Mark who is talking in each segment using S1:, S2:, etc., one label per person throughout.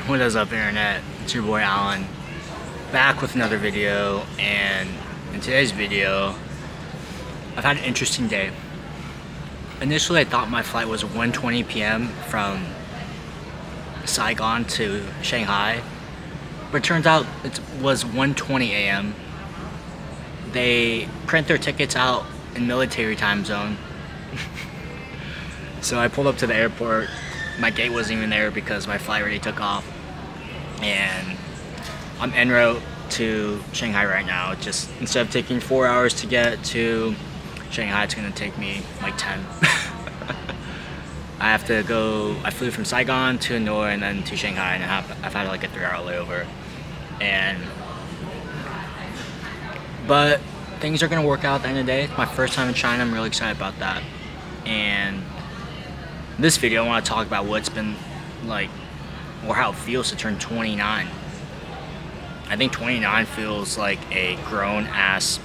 S1: What is up, internet? It's your boy Alan, back with another video, and in today's video I've had an interesting day. Initially I thought my flight was 1:20 p.m. from Saigon to Shanghai, but it turns out it was 1:20 a.m. They print their tickets out in military time zone. So I pulled up to the airport. My gate wasn't even there because my flight already took off, and I'm en route to Shanghai right now. Just instead of taking 4 hours to get to Shanghai, it's gonna take me like 10. I have to go. I flew from Saigon to Hanoi and then to Shanghai, and I've had like a 3-hour layover. But things are gonna work out at the end of the day. It's my first time in China. I'm really excited about that. And in this video, I want to talk about what's been like, or how it feels to turn 29. I think 29 feels like a grown-ass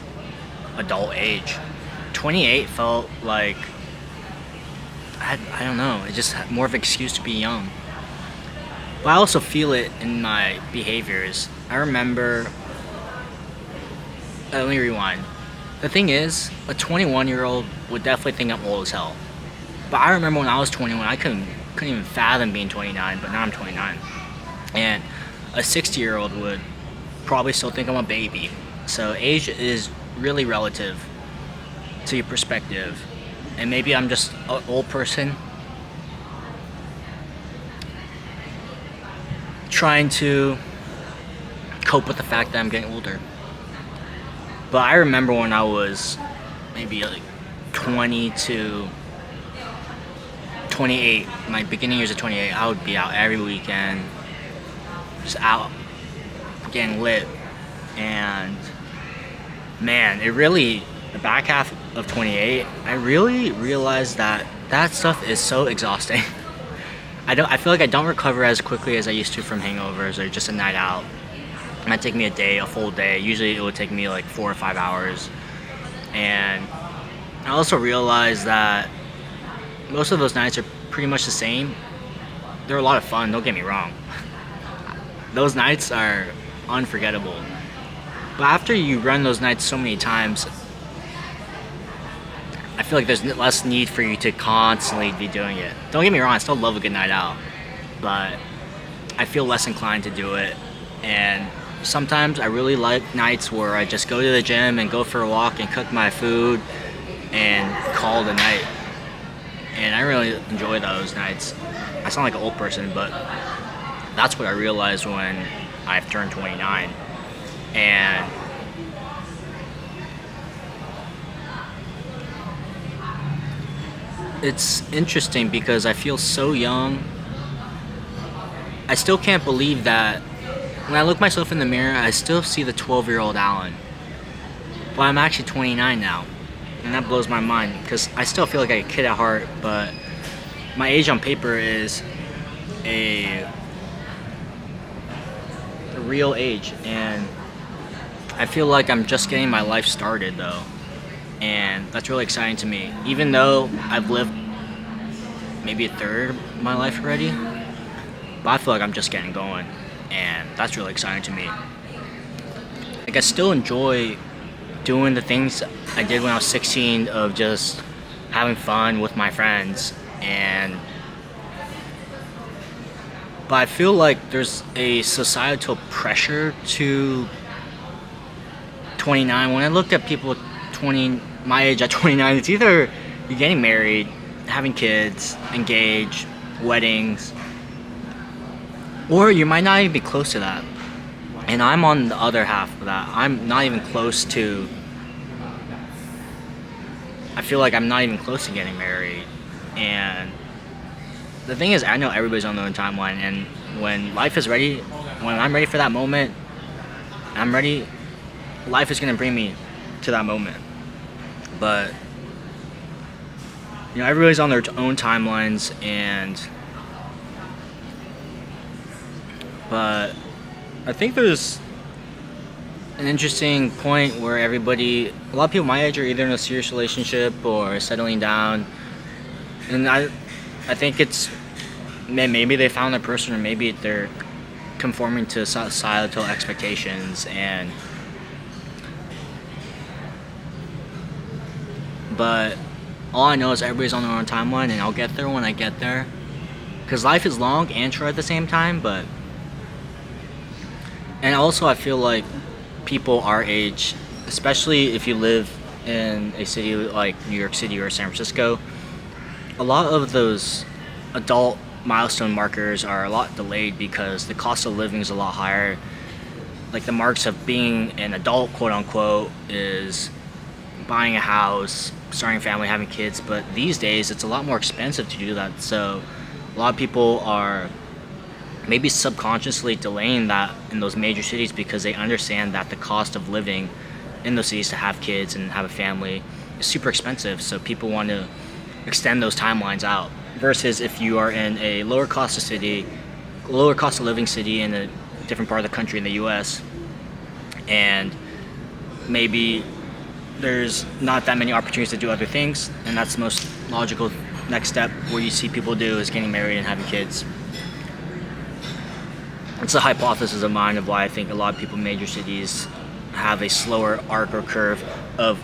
S1: adult age. 28 felt like, I don't know, it just had more of an excuse to be young. But I also feel it in my behaviors. I remember, let me rewind. The thing is, a 21-year-old would definitely think I'm old as hell. But I remember when I was 21, I couldn't even fathom being 29, but now I'm 29. And a 60-year-old would probably still think I'm a baby. So age is really relative to your perspective. And maybe I'm just an old person trying to cope with the fact that I'm getting older. But I remember when I was maybe like 20 to 28, my beginning years of 28, I would be out every weekend, just out getting lit. And man, it really, the back half of 28, I really realized that that stuff is so exhausting. I feel like I don't recover as quickly as I used to from hangovers or just a night out. It might take me a full day. Usually it would take me like 4 or 5 hours. And I also realized that most of those nights are pretty much the same. They're a lot of fun, don't get me wrong. Those nights are unforgettable. But after you run those nights so many times, I feel like there's less need for you to constantly be doing it. Don't get me wrong, I still love a good night out, but I feel less inclined to do it. And sometimes I really like nights where I just go to the gym and go for a walk and cook my food and call it a night. And I really enjoy those nights. I sound like an old person, but that's what I realized when I've turned 29. And it's interesting because I feel so young. I still can't believe that when I look myself in the mirror, I still see the 12-year-old Alan. But I'm actually 29 now. And that blows my mind because I still feel like a kid at heart, but my age on paper is a real age, and I feel like I'm just getting my life started though, and that's really exciting to me. Even though I've lived maybe a third of my life already, but I feel like I'm just getting going, and that's really exciting to me. Like, I still enjoy doing the things I did when I was 16 of just having fun with my friends, but I feel like there's a societal pressure to 29. When I looked at people 20 my age at 29, it's either you're getting married, having kids, engaged, weddings, or you might not even be close to that. And I'm on the other half of that. I'm not even close to, I feel like I'm not even close to getting married. And the thing is, I know everybody's on their own timeline, and when life is ready, when I'm ready for that moment, I'm ready, life is gonna bring me to that moment. But, you know, everybody's on their own timelines, but I think there's an interesting point where a lot of people my age are either in a serious relationship or settling down, and I think it's maybe they found their person, or maybe they're conforming to societal expectations. And but all I know is everybody's on their own timeline, and I'll get there when I get there, because life is long and short at the same time. But and also I feel like people our age, especially if you live in a city like New York City or San Francisco, a lot of those adult milestone markers are a lot delayed because the cost of living is a lot higher. Like the marks of being an adult, quote unquote, is buying a house, starting a family, having kids. But these days, it's a lot more expensive to do that. So a lot of people are maybe subconsciously delaying that in those major cities because they understand that the cost of living in those cities to have kids and have a family is super expensive. So people want to extend those timelines out. Versus if you are in a lower cost of living city in a different part of the country in the U.S., and maybe there's not that many opportunities to do other things, and that's the most logical next step where you see people do is getting married and having kids. It's a hypothesis of mine of why I think a lot of people in major cities have a slower arc or curve of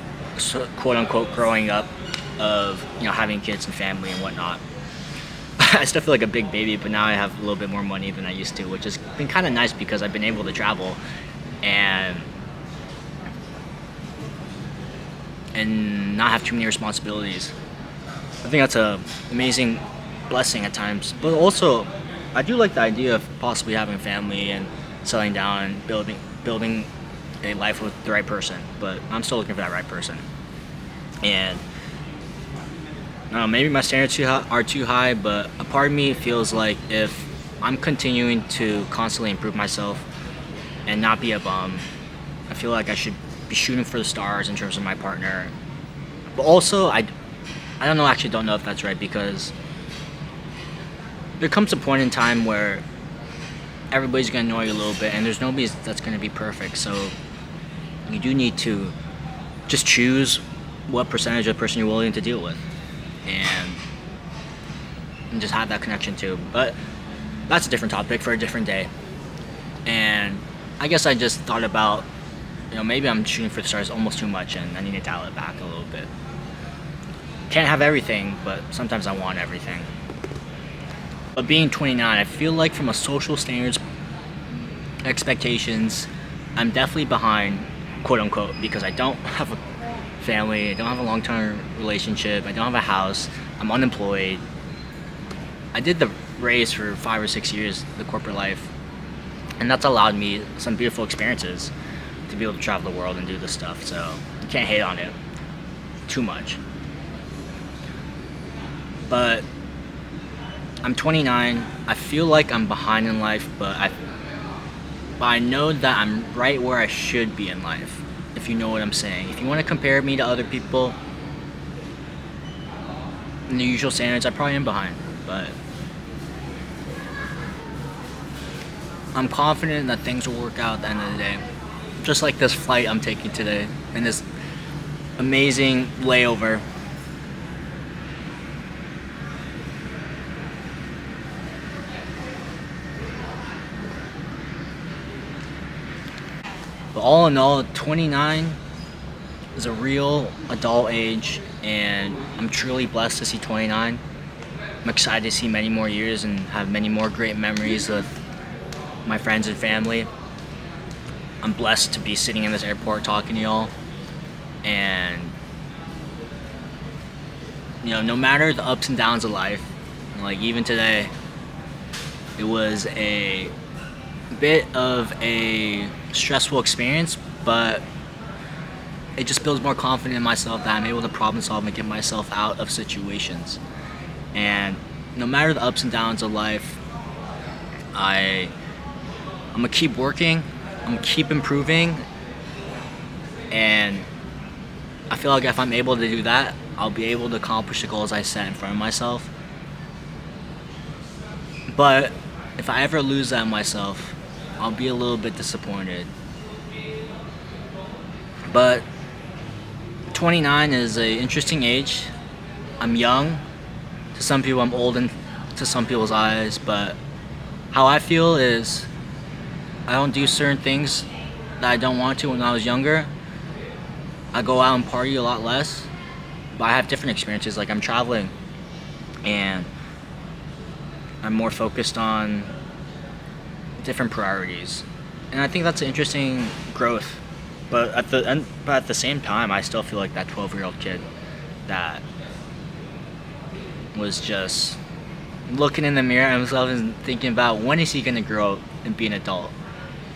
S1: quote unquote growing up, of having kids and family and whatnot. I still feel like a big baby, but now I have a little bit more money than I used to, which has been kind of nice because I've been able to travel and not have too many responsibilities. I think that's a amazing blessing at times. But also, I do like the idea of possibly having a family and settling down and building a life with the right person. But I'm still looking for that right person. And I don't know, maybe my standards are too high, but a part of me feels like if I'm continuing to constantly improve myself and not be a bum, I feel like I should be shooting for the stars in terms of my partner. But also, I don't know, actually don't know if that's right, because there comes a point in time where everybody's going to annoy you a little bit, and there's nobody that's going to be perfect. So you do need to just choose what percentage of the person you're willing to deal with, and just have that connection too. But that's a different topic for a different day. And I guess I just thought about, maybe I'm shooting for the stars almost too much, and I need to dial it back a little bit. Can't have everything, but sometimes I want everything. But being 29, I feel like from a social standards expectations, I'm definitely behind, quote unquote, because I don't have a family, I don't have a long-term relationship, I don't have a house, I'm unemployed. I did the race for 5 or 6 years, the corporate life, and that's allowed me some beautiful experiences to be able to travel the world and do this stuff. So you can't hate on it too much. But I'm 29. I feel like I'm behind in life, but I know that I'm right where I should be in life, if you know what I'm saying. If you want to compare me to other people in the usual standards, I probably am behind, but I'm confident that things will work out at the end of the day. Just like this flight I'm taking today and this amazing layover. But all in all, 29 is a real adult age, and I'm truly blessed to see 29. I'm excited to see many more years and have many more great memories with my friends and family. I'm blessed to be sitting in this airport talking to y'all, and no matter the ups and downs of life, like even today, it was a bit of a stressful experience, but it just builds more confidence in myself that I'm able to problem solve and get myself out of situations. And no matter the ups and downs of life, I'm gonna keep working, I'm gonna keep improving, and I feel like if I'm able to do that, I'll be able to accomplish the goals I set in front of myself. But if I ever lose that in myself, I'll be a little bit disappointed. But 29 is an interesting age. I'm young. To some people, I'm old to some people's eyes. But how I feel is I don't do certain things that I don't want to when I was younger. I go out and party a lot less, but I have different experiences. Like I'm traveling, and I'm more focused on different priorities, and I think that's an interesting growth. But at the same time, I still feel like that 12-year-old kid that was just looking in the mirror at himself and thinking about when is he gonna grow up and be an adult.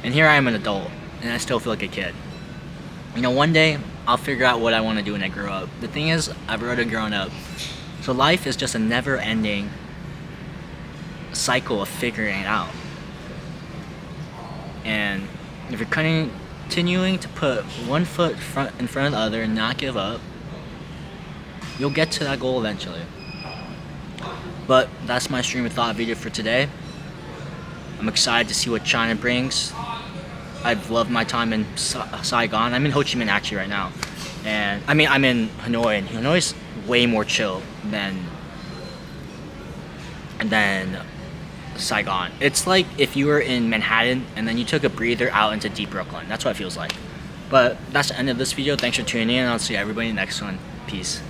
S1: And here I am, an adult, and I still feel like a kid. You know, one day I'll figure out what I want to do when I grow up. The thing is, I've already grown up, so life is just a never-ending cycle of figuring it out. And if you're continuing to put one foot in front of the other and not give up, you'll get to that goal eventually. But that's my stream of thought video for today. I'm excited to see what China brings. I've loved my time in Saigon. I'm in Ho Chi Minh actually right now. And I'm in Hanoi, and Hanoi's way more chill than Saigon. It's like if you were in Manhattan and then you took a breather out into deep Brooklyn. That's what it feels like. But that's the end of this video. Thanks for tuning in, and I'll see everybody in the next one. Peace.